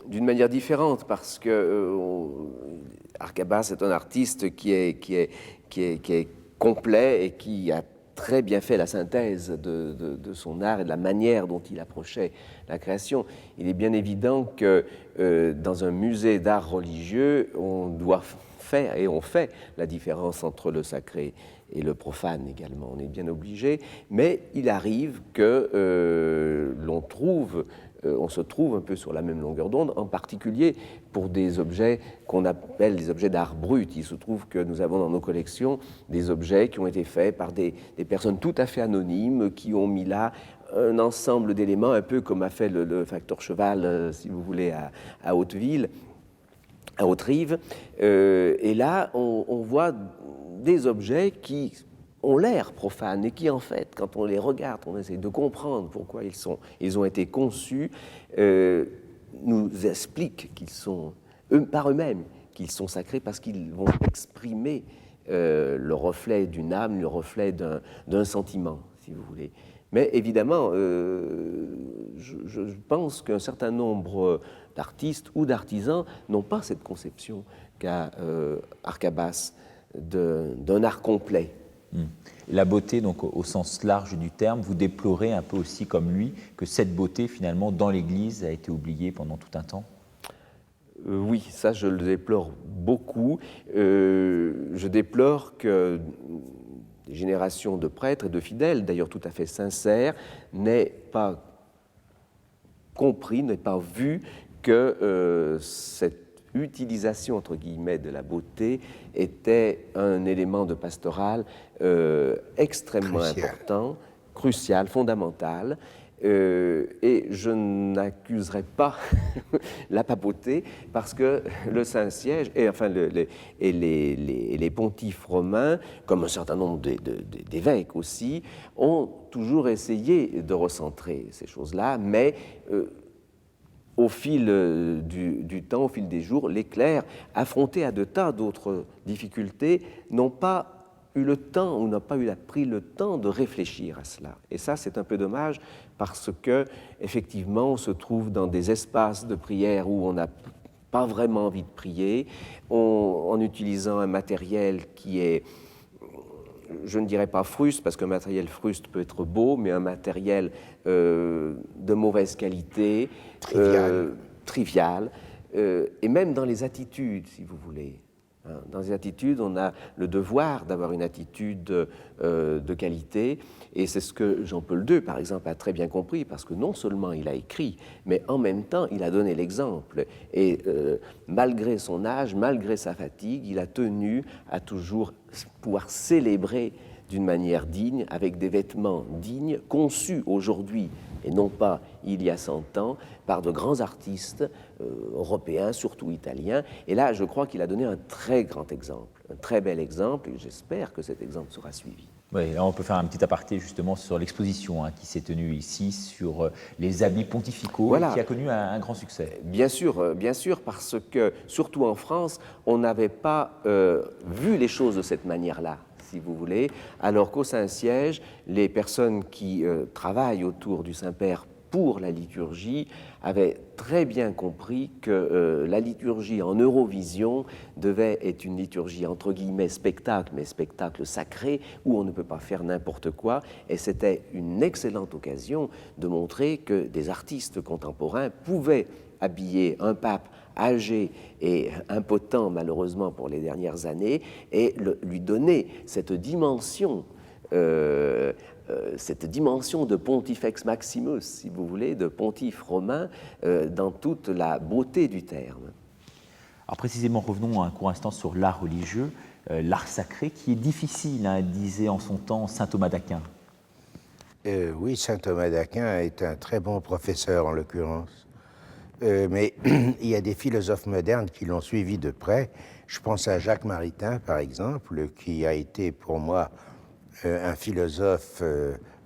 D'une manière différente, parce que Arcabas est un artiste qui est complet et qui a très bien fait la synthèse de son art et de la manière dont il approchait la création. Il est bien évident que dans un musée d'art religieux, on doit faire, et on fait, la différence entre le sacré et le profane également. On est bien obligé, mais il arrive que on se trouve un peu sur la même longueur d'onde, en particulier pour des objets qu'on appelle des objets d'art brut. Il se trouve que nous avons dans nos collections des objets qui ont été faits par des personnes tout à fait anonymes, qui ont mis là un ensemble d'éléments, un peu comme a fait le facteur Cheval, si vous voulez, à Hauteville, à Haute-Rive. Et là, on voit des objets qui ont l'air profanes et qui, en fait, quand on les regarde, on essaie de comprendre pourquoi ils ont été conçus, nous expliquent qu'ils sont, par eux-mêmes, qu'ils sont sacrés parce qu'ils vont exprimer le reflet d'une âme, le reflet d'un sentiment, si vous voulez. Mais évidemment, je pense qu'un certain nombre d'artistes ou d'artisans n'ont pas cette conception qu'a Arcabas d'un art complet. La beauté, donc au sens large du terme, vous déplorez un peu aussi comme lui que cette beauté, finalement, dans l'Église, a été oubliée pendant tout un temps? Oui, ça je le déplore beaucoup. Je déplore que des générations de prêtres et de fidèles, d'ailleurs tout à fait sincères, n'aient pas compris, n'aient pas vu que cette utilisation, entre guillemets, de la beauté était un élément de pastoral extrêmement important, crucial, fondamental. Et je n'accuserai pas la papauté parce que le Saint-Siège et enfin les pontifes romains, comme un certain nombre d'évêques aussi, ont toujours essayé de recentrer ces choses-là, mais au fil du temps, au fil des jours, les clercs, affrontés à de tas d'autres difficultés, n'ont pas eu le temps ou n'ont pas pris le temps de réfléchir à cela. Et ça, c'est un peu dommage parce que, effectivement, on se trouve dans des espaces de prière où on n'a pas vraiment envie de prier, en utilisant un matériel qui est, je ne dirais pas fruste, parce qu'un matériel fruste peut être beau, mais un matériel de mauvaise qualité, trivial, et même dans les attitudes, si vous voulez. Dans les attitudes, on a le devoir d'avoir une attitude de qualité, et c'est ce que Jean-Paul II, par exemple, a très bien compris, parce que non seulement il a écrit, mais en même temps, il a donné l'exemple. Et malgré son âge, malgré sa fatigue, il a tenu à toujours pouvoir célébrer d'une manière digne, avec des vêtements dignes, conçus aujourd'hui et non pas il y a 100 ans, par de grands artistes européens, surtout italiens. Et là, je crois qu'il a donné un très grand exemple, un très bel exemple, et j'espère que cet exemple sera suivi. Oui, là on peut faire un petit aparté justement sur l'exposition qui s'est tenue ici sur les habits pontificaux, Voilà. et qui a connu un grand succès. Bien sûr, parce que, surtout en France, on n'avait pas vu les choses de cette manière-là, si vous voulez, alors qu'au Saint-Siège, les personnes qui travaillent autour du Saint-Père pour la liturgie avaient très bien compris que la liturgie en Eurovision devait être une liturgie entre guillemets spectacle, mais spectacle sacré, où on ne peut pas faire n'importe quoi, et c'était une excellente occasion de montrer que des artistes contemporains pouvaient habiller un pape âgé et impotent malheureusement pour les dernières années, et lui donner cette dimension de pontifex maximus, si vous voulez, de pontife romain, dans toute la beauté du terme. Alors précisément, revenons un court instant sur l'art religieux, l'art sacré, qui est difficile, disait en son temps saint Thomas d'Aquin. Oui, saint Thomas d'Aquin est un très bon professeur en l'occurrence. Mais il y a des philosophes modernes qui l'ont suivi de près. Je pense à Jacques Maritain, par exemple, qui a été pour moi un philosophe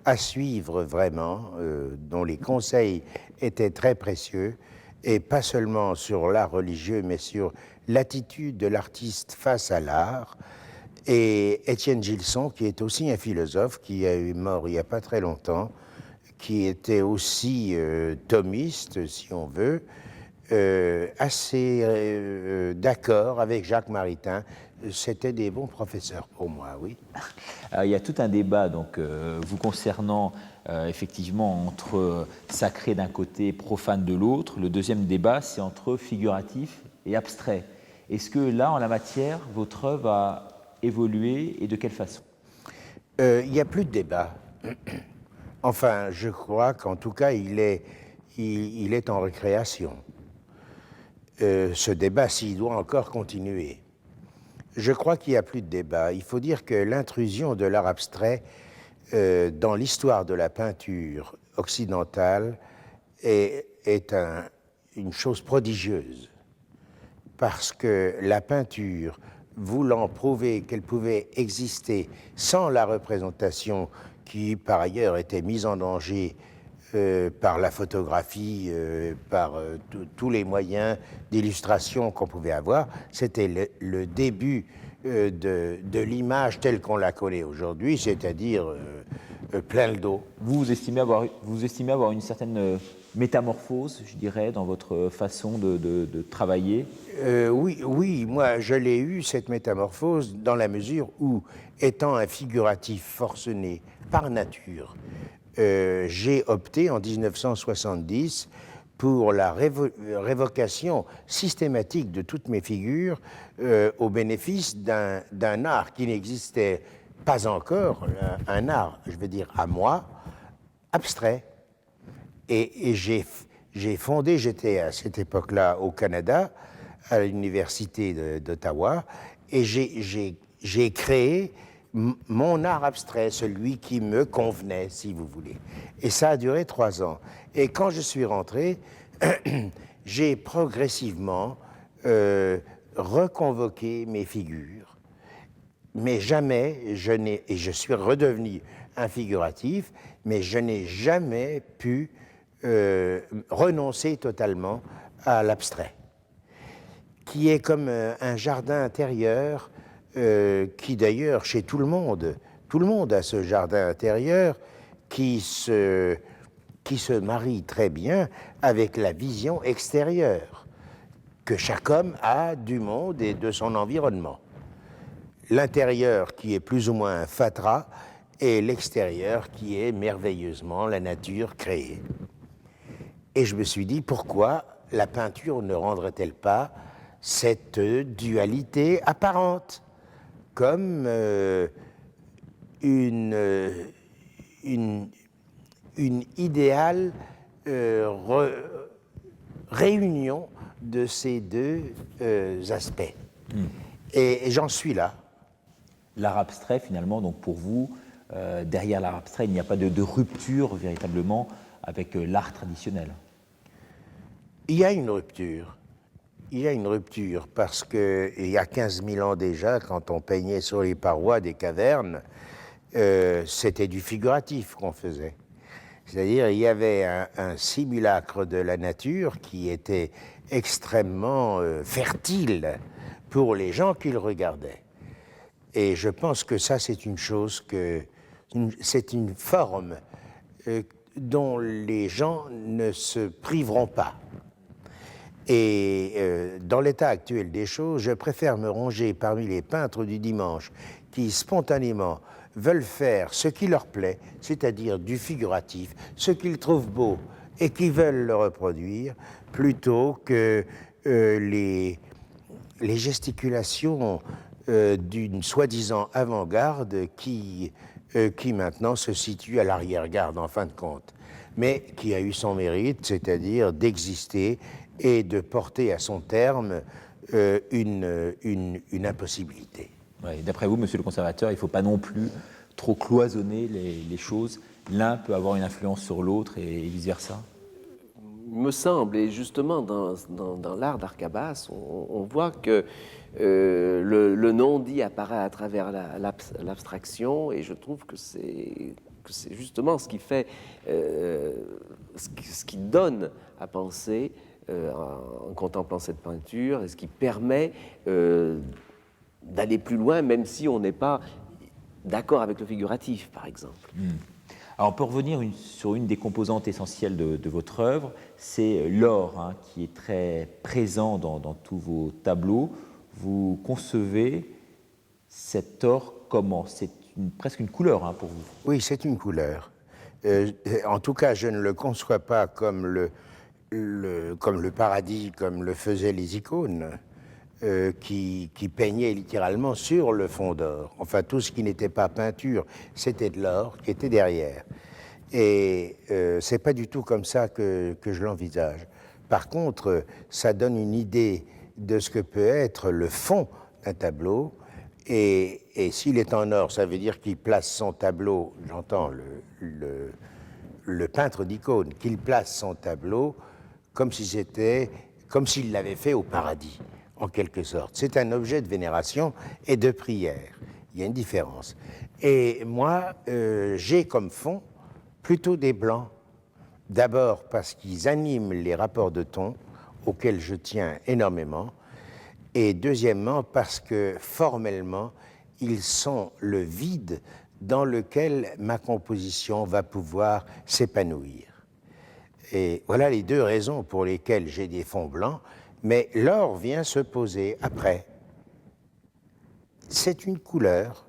à suivre vraiment, dont les conseils étaient très précieux, et pas seulement sur l'art religieux, mais sur l'attitude de l'artiste face à l'art. Et Étienne Gilson, qui est aussi un philosophe, qui est mort il n'y a pas très longtemps, qui était aussi thomiste, si on veut, assez d'accord avec Jacques Maritain. C'était des bons professeurs pour moi, oui. Alors, il y a tout un débat donc, vous concernant effectivement entre sacré d'un côté, profane de l'autre. Le deuxième débat, c'est entre figuratif et abstrait. Est-ce que là, en la matière, votre œuvre a évolué et de quelle façon ? Il n'y a plus de débat. Enfin, je crois qu'en tout cas, il est en récréation. Ce débat, s'il doit encore continuer. Je crois qu'il n'y a plus de débat. Il faut dire que l'intrusion de l'art abstrait dans l'histoire de la peinture occidentale est une chose prodigieuse. Parce que la peinture, voulant prouver qu'elle pouvait exister sans la représentation qui, par ailleurs, était mise en danger par la photographie, par tous les moyens d'illustration qu'on pouvait avoir, c'était le début de l'image telle qu'on la connaît aujourd'hui, c'est-à-dire plein le dos. Vous estimez avoir une certaine métamorphose, je dirais, dans votre façon de travailler ? Oui, moi je l'ai eu, cette métamorphose, dans la mesure où, étant un figuratif forcené par nature, j'ai opté en 1970 pour la révocation systématique de toutes mes figures au bénéfice d'un art qui n'existait pas encore, un art, je veux dire, à moi, abstrait. Et j'ai fondé, j'étais à cette époque-là au Canada, à l'université d'Ottawa, et j'ai créé mon art abstrait, celui qui me convenait, si vous voulez. Et ça a duré 3 ans. Et quand je suis rentré, j'ai progressivement reconvoqué mes figures. Mais jamais, et je suis redevenu un figuratif, mais je n'ai jamais pu renoncer totalement à l'abstrait, qui est comme un jardin intérieur qui d'ailleurs, chez tout le monde a ce jardin intérieur qui se marie très bien avec la vision extérieure que chaque homme a du monde et de son environnement. L'intérieur qui est plus ou moins un fatras et l'extérieur qui est merveilleusement la nature créée. Et je me suis dit, pourquoi la peinture ne rendrait-elle pas cette dualité apparente comme une idéale réunion de ces deux aspects. Et j'en suis là. l'art abstrait, finalement, donc pour vous, derrière l'art abstrait, il n'y a pas de rupture véritablement avec l'art traditionnel. Il y a une rupture. Il y a une rupture parce qu'il y a 15 000 ans déjà, quand on peignait sur les parois des cavernes, c'était du figuratif qu'on faisait. C'est-à-dire, il y avait un simulacre de la nature qui était extrêmement fertile pour les gens qui le regardaient. Et je pense que ça, c'est une chose c'est une forme dont les gens ne se priveront pas. Et dans l'état actuel des choses, je préfère me ranger parmi les peintres du dimanche qui, spontanément, veulent faire ce qui leur plaît, c'est-à-dire du figuratif, ce qu'ils trouvent beau et qui veulent le reproduire, plutôt que les gesticulations d'une soi-disant avant-garde qui maintenant se situe à l'arrière-garde en fin de compte, mais qui a eu son mérite, c'est-à-dire d'exister et de porter à son terme une impossibilité. Ouais, d'après vous, monsieur le conservateur, il ne faut pas non plus trop cloisonner les choses. L'un peut avoir une influence sur l'autre et vice-versa. Il me semble, et justement dans l'art d'Arcabas, on voit que le non-dit apparaît à travers l'abstraction, et je trouve que c'est justement ce qui fait, ce qui donne à penser en contemplant cette peinture, et ce qui permet d'aller plus loin, même si on n'est pas d'accord avec le figuratif, par exemple. Alors, on peut revenir sur une des composantes essentielles de votre œuvre, c'est l'or, qui est très présent dans tous vos tableaux. Vous concevez cet or comment? C'est presque une couleur pour vous. Oui, c'est une couleur. En tout cas, je ne le conçois pas comme le paradis, comme le faisaient les icônes, qui peignaient littéralement sur le fond d'or. Enfin, tout ce qui n'était pas peinture, c'était de l'or qui était derrière. Et c'est pas du tout comme ça que je l'envisage. Par contre, ça donne une idée de ce que peut être le fond d'un tableau. Et s'il est en or, ça veut dire qu'il place son tableau, j'entends le peintre d'icône, qu'il place son tableau comme s'il l'avait fait au paradis, en quelque sorte. C'est un objet de vénération et de prière. Il y a une différence. Et moi, j'ai comme fond plutôt des blancs. D'abord parce qu'ils animent les rapports de ton, auxquels je tiens énormément. Et deuxièmement parce que formellement, ils sont le vide dans lequel ma composition va pouvoir s'épanouir. Et voilà les deux raisons pour lesquelles j'ai des fonds blancs, mais l'or vient se poser après. C'est une couleur.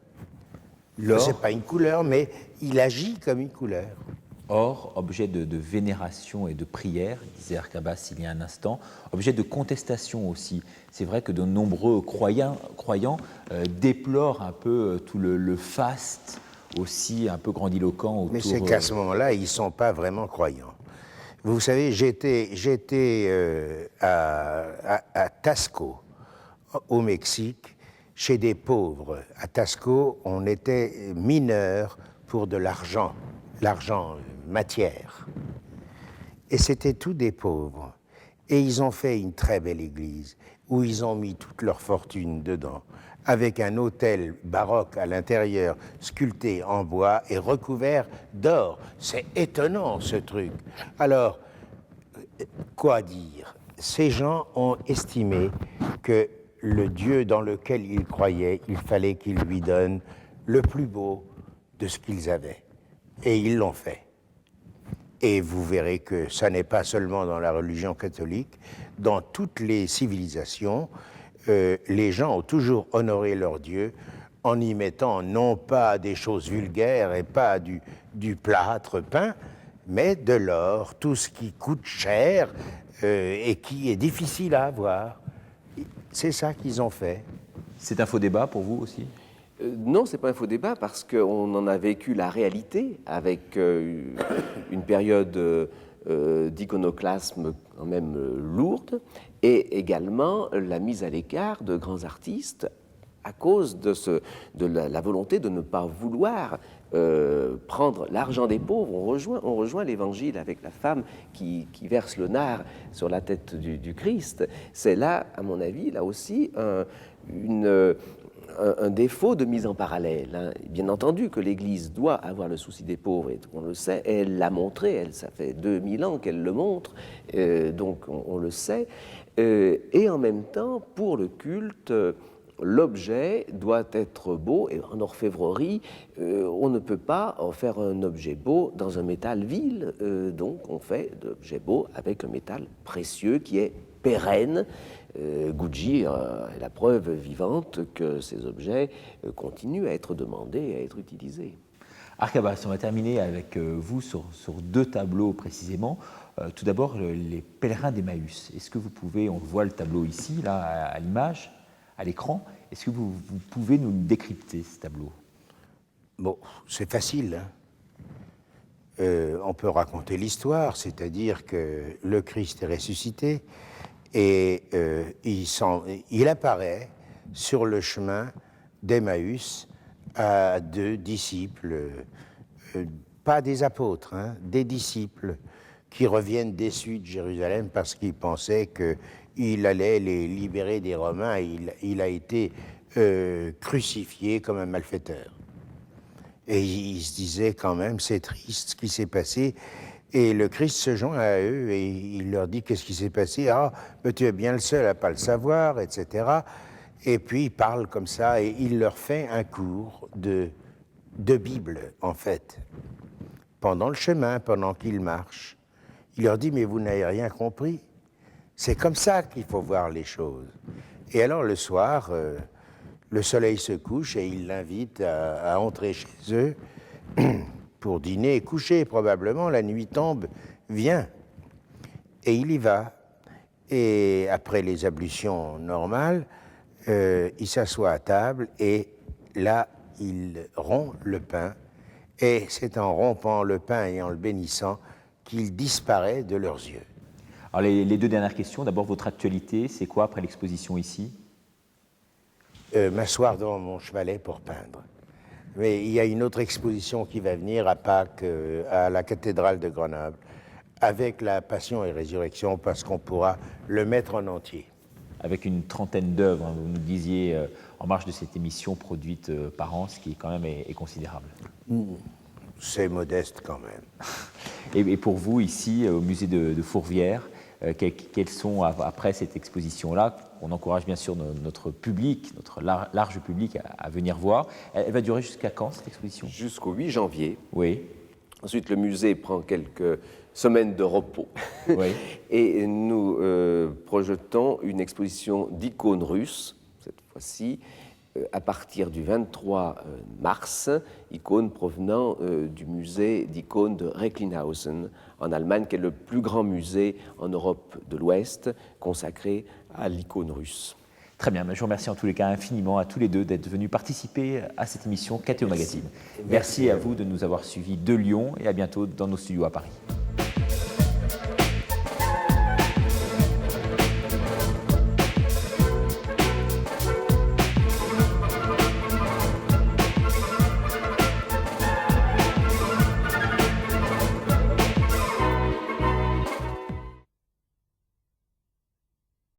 L'or, c'est pas une couleur, mais il agit comme une couleur. Or, objet de vénération et de prière, disait Arcabas il y a un instant, objet de contestation aussi. C'est vrai que de nombreux croyants déplorent un peu tout le faste aussi un peu grandiloquent autour... Mais c'est qu'à ce moment-là, ils ne sont pas vraiment croyants. Vous savez, j'étais à Tasco, au Mexique, chez des pauvres. À Tasco, on était mineurs pour de l'argent matière. Et c'était tous des pauvres. Et ils ont fait une très belle église où ils ont mis toute leur fortune dedans, avec un autel baroque à l'intérieur, sculpté en bois et recouvert d'or. C'est étonnant, ce truc. Alors, quoi dire? Ces gens ont estimé que le Dieu dans lequel ils croyaient, il fallait qu'il lui donne le plus beau de ce qu'ils avaient. Et ils l'ont fait. Et vous verrez que ça n'est pas seulement dans la religion catholique, dans toutes les civilisations, les gens ont toujours honoré leur Dieu en y mettant non pas des choses vulgaires et pas du plâtre peint, mais de l'or, tout ce qui coûte cher et qui est difficile à avoir. C'est ça qu'ils ont fait. C'est un faux débat pour vous aussi ? Non, ce n'est pas un faux débat parce qu'on en a vécu la réalité avec une période d'iconoclasme quand même lourde et également la mise à l'écart de grands artistes à cause de la volonté de ne pas vouloir prendre l'argent des pauvres. On rejoint l'Évangile avec la femme qui verse le nard sur la tête du Christ. C'est là, à mon avis, là aussi, un défaut de mise en parallèle. Hein. Bien entendu que l'Église doit avoir le souci des pauvres, et on le sait, et elle l'a montré, ça fait 2000 ans qu'elle le montre, donc on le sait. Et en même temps, pour le culte, l'objet doit être beau, et en orfèvrerie, on ne peut pas en faire un objet beau dans un métal vil, donc on fait d'objets beaux avec un métal précieux qui est pérenne. Gucci est la preuve vivante que ces objets continuent à être demandés et à être utilisés. Archabas, on va terminer avec vous sur 2 tableaux précisément. Tout d'abord, les pèlerins d'Emmaüs. Est-ce que vous pouvez, on voit le tableau ici, là, à l'image, à l'écran, est-ce que vous pouvez nous décrypter ce tableau? Bon, c'est facile. Hein. On peut raconter l'histoire, c'est-à-dire que le Christ est ressuscité et il apparaît sur le chemin d'Emmaüs à 2 disciples, pas des apôtres, hein, des disciples qui reviennent déçus de Jérusalem parce qu'ils pensaient qu'il allait les libérer des Romains. Il a été crucifié comme un malfaiteur. Et ils se disaient quand même, c'est triste ce qui s'est passé. Et le Christ se joint à eux et il leur dit qu'est-ce qui s'est passé. Ah, mais tu es bien le seul à ne pas le savoir, etc. Et puis il parle comme ça et il leur fait un cours de Bible, en fait. Pendant le chemin, pendant qu'ils marchent. Il leur dit, mais vous n'avez rien compris. C'est comme ça qu'il faut voir les choses. Et alors le soir, le soleil se couche et il l'invite à entrer chez eux pour dîner et coucher, probablement. La nuit tombe, viens. Et il y va. Et après les ablutions normales, il s'assoit à table et là, il rompt le pain. Et c'est en rompant le pain et en le bénissant qu'il disparaît de leurs yeux. Alors les 2 dernières questions. D'abord, votre actualité, c'est quoi après l'exposition ici? M'asseoir dans mon chevalet pour peindre. Mais il y a une autre exposition qui va venir à Pâques, à la cathédrale de Grenoble, avec la Passion et Résurrection, parce qu'on pourra le mettre en entier. Avec une 30aine d'œuvres, hein, vous nous disiez en marge de cette émission produite par an, ce qui quand même est considérable. C'est modeste quand même. Et pour vous, ici, au musée de Fourvière, quelles sont, après cette exposition-là, on encourage bien sûr notre public, notre large public à venir voir. Elle va durer jusqu'à quand, cette exposition? Jusqu'au 8 janvier. Oui. Ensuite, le musée prend quelques semaines de repos. Oui. Et nous projetons une exposition d'icônes russes, cette fois-ci, à partir du 23 mars, icônes provenant du musée d'icônes de Recklinghausen, en Allemagne, qui est le plus grand musée en Europe de l'Ouest consacré à l'icône russe. Très bien, je vous remercie en tous les cas infiniment à tous les 2 d'être venus participer à cette émission KTO Magazine. Merci à vous de nous avoir suivis de Lyon et à bientôt dans nos studios à Paris.